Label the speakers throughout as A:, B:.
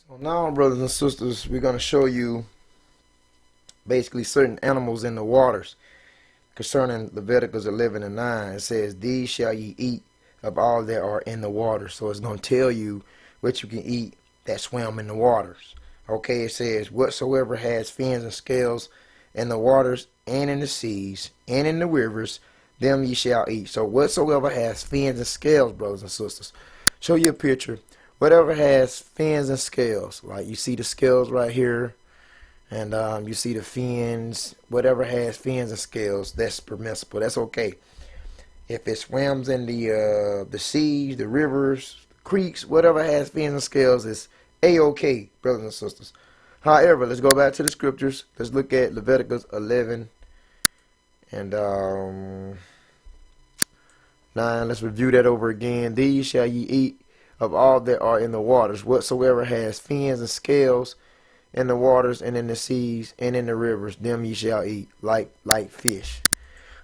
A: So now, brothers and sisters, we're going to show you basically certain animals in the waters. Concerning Leviticus 11 and 9, it says, "These shall ye eat of all that are in the water." So it's going to tell you what you can eat that swim in the waters. Okay, it says, "Whatsoever has fins and scales in the waters and in the seas and in the rivers, them ye shall eat." So whatsoever has fins and scales, brothers and sisters. Show you a picture. Whatever has fins and scales, like you see the scales right here, and you see the fins. Whatever has fins and scales, that's permissible. That's okay. If it swims in the seas, the rivers, creeks, whatever has fins and scales is a-okay, brothers and sisters. However, let's go back to the scriptures. Let's look at Leviticus 11 and 9. Let's review that over again. "These shall ye eat of all that are in the waters, whatsoever has fins and scales in the waters and in the seas and in the rivers, them ye shall eat, like fish."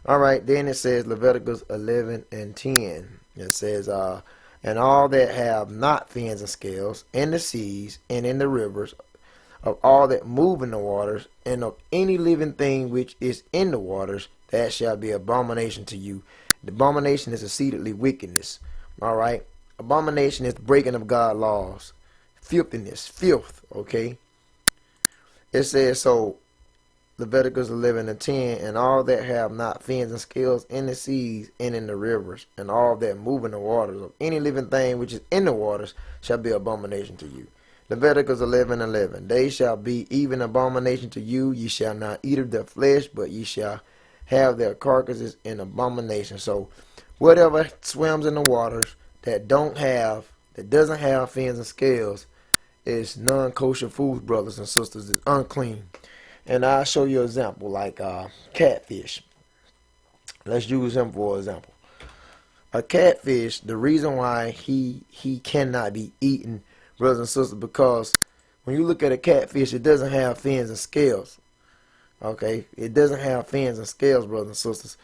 A: All right, then it says Leviticus 11 and 10. It says, "And all that have not fins and scales in the seas and in the rivers, of all that move in the waters, and of any living thing which is in the waters, that shall be abomination to you." The abomination is exceedingly wickedness. All right, abomination is breaking of God's laws, filthiness, filth. Okay, it says so. Leviticus 11 and 10, "And all that have not fins and scales in the seas and in the rivers, and all that move in the waters, of any living thing which is in the waters, shall be abomination to you." Leviticus 11:11, "They shall be even abomination to you. Ye shall not eat of their flesh, but ye shall have their carcasses in abomination." So whatever swims in the waters that doesn't have fins and scales is non-kosher food, brothers and sisters. It's unclean. And I'll show you an example, like catfish. Let's use him for example. A catfish, the reason why he cannot be eaten, brothers and sisters, because when you look at a catfish, it doesn't have fins and scales. Okay, it doesn't have fins and scales, brothers and sisters.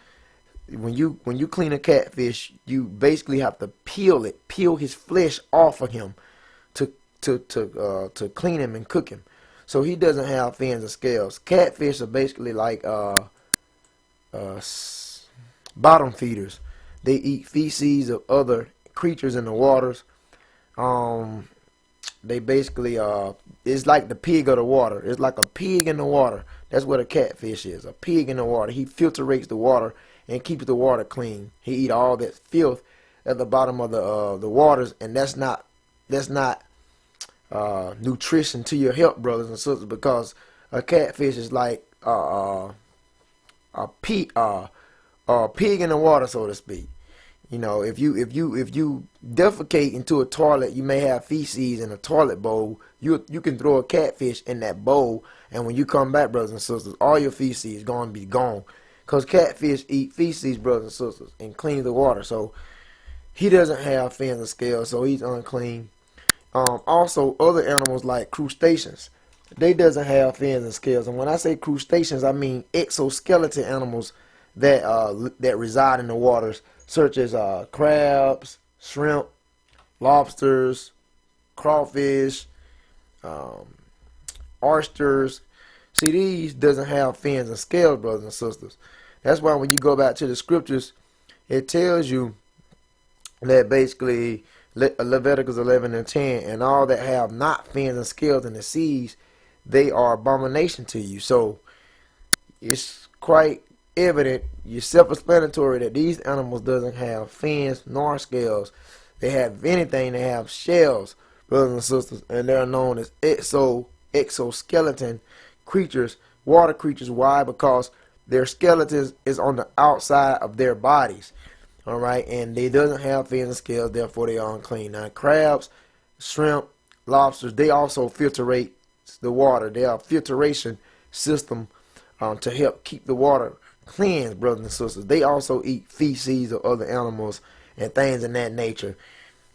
A: When you clean a catfish, you basically have to peel his flesh off of him to to clean him and cook him. So he doesn't have fins and scales. Catfish are basically like uh, bottom feeders. They eat feces of other creatures in the waters. Um, they basically it's like the pig of the water. It's like a pig in the water. That's what a catfish is. A pig in the water. He filtrates the water and keeps the water clean. He eat all that filth at the bottom of the waters, and that's not nutrition to your health, brothers and sisters, because a catfish is like a pig in the water, so to speak. You know, if you defecate into a toilet, you may have feces in a toilet bowl. You can throw a catfish in that bowl, and when you come back, brothers and sisters, all your feces is going to be gone, cause catfish eat feces, brothers and sisters, and clean the water. So he doesn't have fins and scales, so he's unclean. Also, other animals like crustaceans, they doesn't have fins and scales. And when I say crustaceans, I mean exoskeleton animals that reside in the waters, such as crabs, shrimp, lobsters, crawfish, um, oysters. See, these doesn't have fins and scales, brothers and sisters. That's why when you go back to the scriptures, it tells you that basically Leviticus 11 and 10, "And all that have not fins and scales in the seas, they are abomination to you." So it's quite evident, you're self-explanatory, that these animals doesn't have fins nor scales. They have anything, they have shells, brothers and sisters, and they're known as exoskeleton creatures, water creatures. Why? Because their skeletons is on the outside of their bodies. All right, and they doesn't have fins and scales, therefore they are unclean. Now, crabs, shrimp, lobsters, they also filtrate the water. They are a filtration system to help keep the water cleansed, brothers and sisters. They also eat feces of other animals and things in that nature.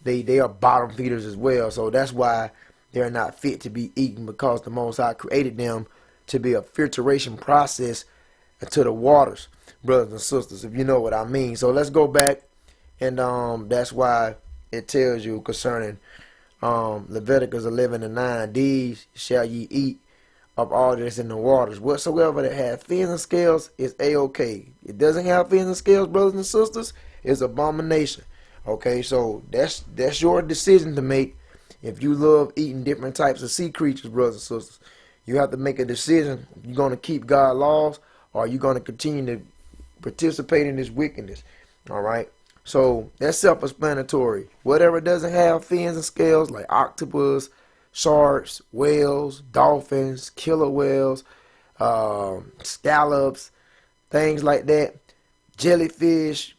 A: They are bottom feeders as well, so that's why they're not fit to be eaten, because the Most High created them to be a filtration process to the waters, brothers and sisters, if you know what I mean. So let's go back, and that's why it tells you concerning Leviticus 11:9, these shall ye eat of all that's in the waters. Whatsoever that hath fins and scales is a-okay. It doesn't have fins and scales, brothers and sisters, it's abomination. Okay, so that's your decision to make. If you love eating different types of sea creatures, brothers and sisters, you have to make a decision. You're going to keep God's laws, or you're going to continue to participate in this wickedness. All right. So that's self-explanatory. Whatever doesn't have fins and scales, like octopus, sharks, whales, dolphins, killer whales, scallops, things like that, jellyfish,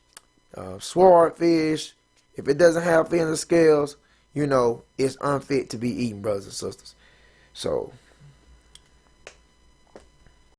A: swordfish. If it doesn't have fins and scales, it's unfit to be eaten, brothers and sisters. So